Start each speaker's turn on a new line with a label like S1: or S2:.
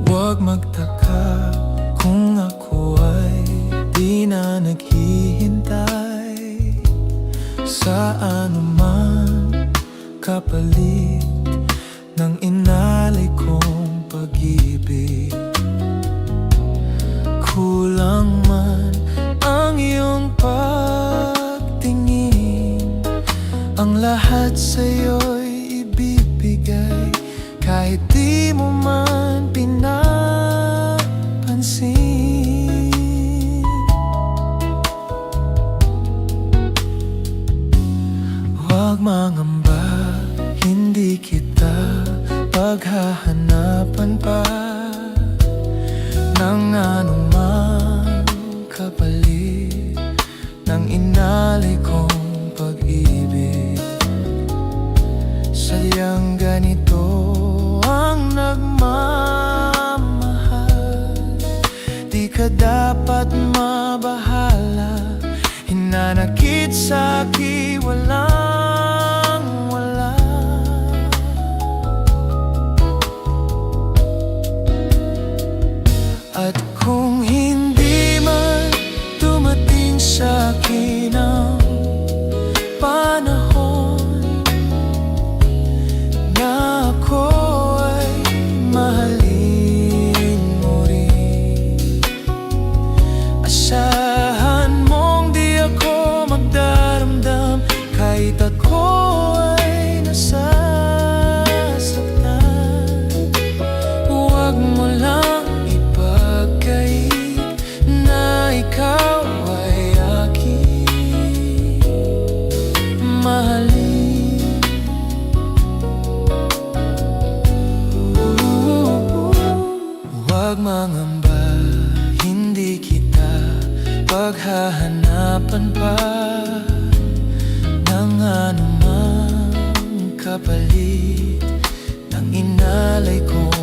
S1: Huwag magtaka kung ako ay di na naghihintay sa anuman kapalit ng inalay kong pag-ibig. Kulang man ang iyong pagtingin, ang lahat sa'yo'y ibibigay kahit di mo man pinapansin. Huwag mangamba, hindi kita paghahanapan pa ng anumang kapalit ng inalay kong pag-ibig. Sadyang ganito ang nagmamahal, di ka dapat mabahala. Hinanakit sa'kin walang wala. At kung hindi man dumating sa'kin ang panahon na ako ay mahalin mo rin, asahan mong di ako magdaramdam kahit ako ay nasasaktan. Huwag mo lang ipagkait na ikaw ay aking mahalin. Huwag mangamba, hindi kita paghahanapan pa ng anumang kapalit ng inalay kong